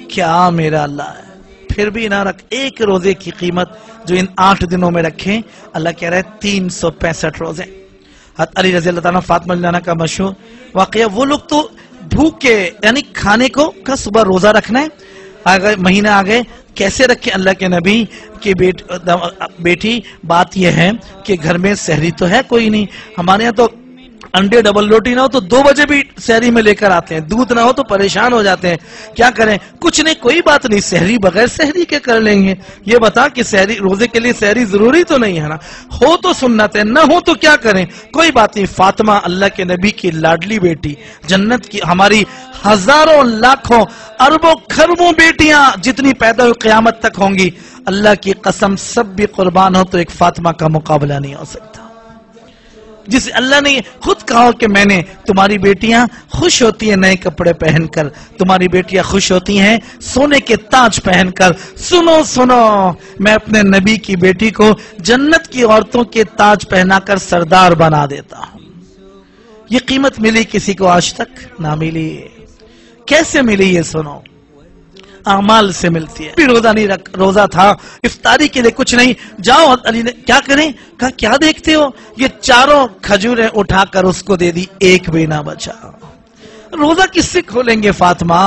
کیا میرا اللہ ہے، پھر بھی نہ رکھ ایک روزے کی قیمت جو ان 8 دنوں میں رکھیں، اللہ کہہ رہے 365 روزے۔ حضرت علی رضی اللہ عنہ فاطمہ جانہ کا مشہور واقعہ، وہ لوگ تو بھوکے یعنی کھانے کو کا صبح روزہ رکھنا ہے، مہینہ آگئے کیسے رکھیں؟ اللہ کے نبی کی بیٹی بات یہ ہے کہ گھر میں سحری تو ہے کوئی نہیں، ہمارے یہاں تو انڈے ڈبل روٹی نہ ہو تو 2 بجے بھی سحری میں لے کر آتے ہیں، دودھ نہ ہو تو پریشان ہو جاتے ہیں، کیا کریں؟ کچھ نہیں، کوئی بات نہیں، سحری بغیر سحری کے کر لیں گے۔ یہ بتا کہ سحری روزے کے لیے سحری ضروری تو نہیں ہے نا، ہو تو سنت ہے، نہ ہو تو کیا کریں؟ کوئی بات نہیں۔ فاطمہ اللہ کے نبی کی لاڈلی بیٹی، جنت کی ہماری ہزاروں لاکھوں اربوں کھربوں بیٹیاں جتنی پیدا ہوئی قیامت تک ہوں گی، اللہ کی قسم سب بھی قربان ہو تو ایک فاطمہ کا مقابلہ نہیں ہو سکتا، جس اللہ نے خود کہا کہ میں نے تمہاری بیٹیاں خوش ہوتی ہیں نئے کپڑے پہن کر، تمہاری بیٹیاں خوش ہوتی ہیں سونے کے تاج پہن کر۔ سنو سنو، میں اپنے نبی کی بیٹی کو جنت کی عورتوں کے تاج پہنا کر سردار بنا دیتا ہوں۔ یہ قیمت ملی کسی کو آج تک؟ نہ ملی۔ کیسے ملی یہ سنو، اعمال سے ملتی ہے۔ بھی روزہ نہیں روزہ تھا، افطاری کے لیے کچھ نہیں، جاؤ علی نے کیا کریں؟ کہا کیا دیکھتے ہو؟ یہ 4 کھجوریں اٹھا کر اس کو دے دی، ایک بھی نہ بچا۔ روزہ کس سے کھولیں گے فاطمہ؟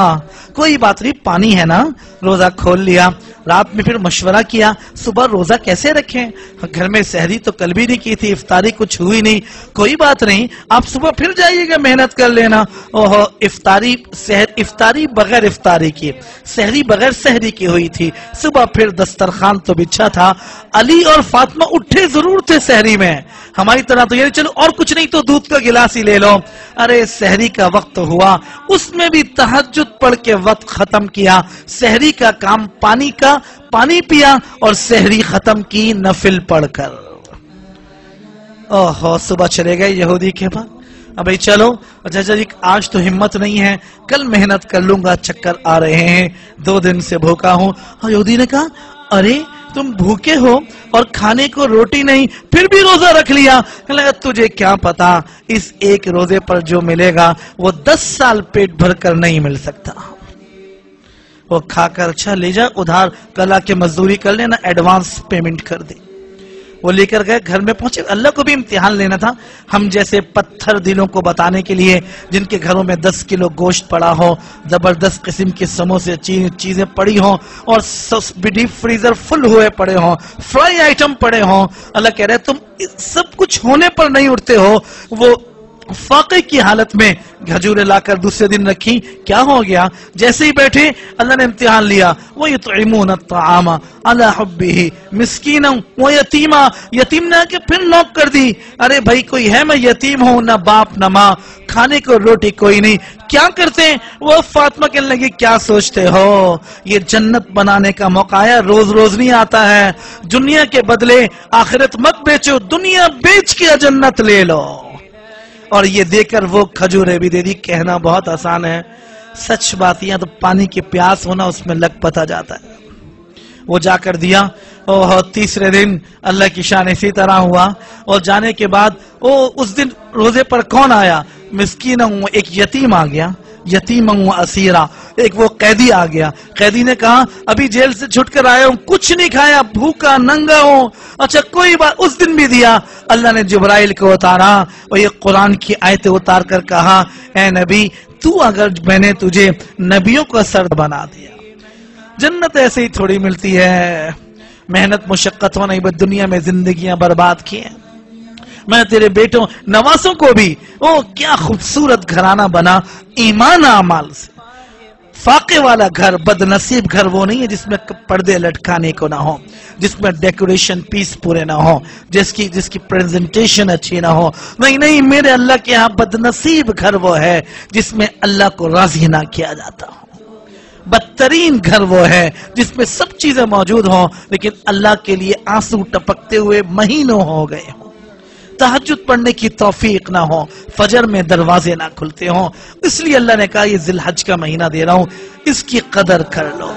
کوئی بات نہیں، پانی ہے نا، روزہ کھول لیا۔ رات میں پھر مشورہ کیا صبح روزہ کیسے رکھیں، گھر میں سحری تو کل بھی نہیں کی تھی، افطاری کچھ ہوئی نہیں، کوئی بات نہیں، آپ صبح پھر جائیے گا محنت کر لینا۔ اوہ افطاری بغیر افطاری کی، سحری بغیر سحری کی ہوئی تھی، صبح پھر دسترخوان تو بچھا تھا۔ علی اور فاطمہ اٹھے ضرور تھے سحری میں، ہماری طرح تو یہ چلو اور کچھ نہیں تو دودھ کا گلاس ہی لے لو۔ ارے سحری کا وقت ہوا، اس میں بھی تہجد پڑھ کے وقت ختم کیا، سحری کا کام پانی پیا اور سحری ختم کی نفل پڑھ کر۔ اوہ صبح چلے گئے یہودی کے پاس، ابھی چلو اچھا جی آج تو ہمت نہیں ہے، کل محنت کر لوں گا، چکر آ رہے ہیں، 2 دن سے بھوکا ہوں۔ یہودی نے کہا ارے تم بھوکے ہو اور کھانے کو روٹی نہیں، پھر بھی روزہ رکھ لیا۔ تجھے کیا پتا اس ایک روزے پر جو ملے گا وہ 10 سال پیٹ بھر کر نہیں مل سکتا۔ وہ کھا کر اچھا لے جا، ادھار کلا کے مزدوری کر لینا، ایڈوانس پیمنٹ کر دے۔ وہ لے کر گئے، گھر میں پہنچے، اللہ کو بھی امتحان لینا تھا، ہم جیسے پتھر دلوں کو بتانے کے لیے جن کے گھروں میں 10 کلو گوشت پڑا ہو، زبردست قسم کے سموسے چیزیں پڑی ہوں اور ڈیپ فریزر فل ہوئے پڑے ہوں، فرائی آئٹم پڑے ہوں، اللہ کہہ رہے تم سب کچھ ہونے پر نہیں اٹھتے ہو۔ وہ فاقے کی حالت میں کھجوریں لا کر دوسرے دن رکھی، کیا ہو گیا؟ جیسے ہی بیٹھے اللہ نے امتحان لیا، وَيُطْعِمُونَ الطَّعَامَ عَلَى حُبِّهِ مِسْكِينًا وَيَتِيمًا، یتیم نے کہ پھر نوک کر دی، ارے بھائی کوئی ہے، میں یتیم ہوں، نہ باپ نہ ماں، کھانے کو روٹی کوئی نہیں، کیا کرتے ہیں؟ وہ فاطمہ کہنے لگی کیا سوچتے ہو، یہ جنت بنانے کا موقع ہے، روز روز نہیں آتا ہے، دنیا کے بدلے آخرت مت بیچو، دنیا بیچ کے جنت لے لو۔ اور یہ دے کر وہ کھجوریں بھی دے دی۔ کہنا بہت آسان ہے، سچ بات یہ تو پانی کی پیاس ہونا اس میں لگ پتا جاتا ہے۔ وہ جا کر دیا، اور 3 دن اللہ کی شان اسی طرح ہوا، اور جانے کے بعد اس دن روزے پر کون آیا؟ مسکین ایک یتیم آ گیا، یتیم اسیرا، ایک وہ قیدی آ گیا۔ قیدی نے کہا ابھی جیل سے چھٹ کر آیا ہوں، کچھ نہیں کھایا، بھوکا ننگا ہوں۔ اچھا کوئی بات، اس دن بھی دیا۔ اللہ نے جبرائیل کو اتارا اور یہ قرآن کی آیتیں اتار کر کہا اے نبی تو اگر میں نے تجھے نبیوں کا سرد بنا دیا، جنت ایسے ہی تھوڑی ملتی ہے، محنت مشقت ہو نہیں، بس دنیا میں زندگیاں برباد کی ہیں۔ میں تیرے بیٹوں نواسوں کو بھی کیا خوبصورت گھرانہ بنا، ایمان اعمال سے۔ فاقے والا گھر، بد نصیب گھر وہ نہیں ہے جس میں پردے لٹکانے کو نہ ہو، جس میں ڈیکوریشن پیس پورے نہ ہو، جس کی پریزنٹیشن اچھی نہ ہو۔ نہیں، میرے اللہ کے ہاں بد نصیب گھر وہ ہے جس میں اللہ کو راضی نہ کیا جاتا ہو۔ بدترین گھر وہ ہے جس میں سب چیزیں موجود ہوں لیکن اللہ کے لیے آنسو ٹپکتے ہوئے مہینوں ہو گئے ہوں، تہجد پڑھنے کی توفیق نہ ہو، فجر میں دروازے نہ کھلتے ہوں۔ اس لیے اللہ نے کہا یہ ذی الحج کا مہینہ دے رہا ہوں، اس کی قدر کر لو۔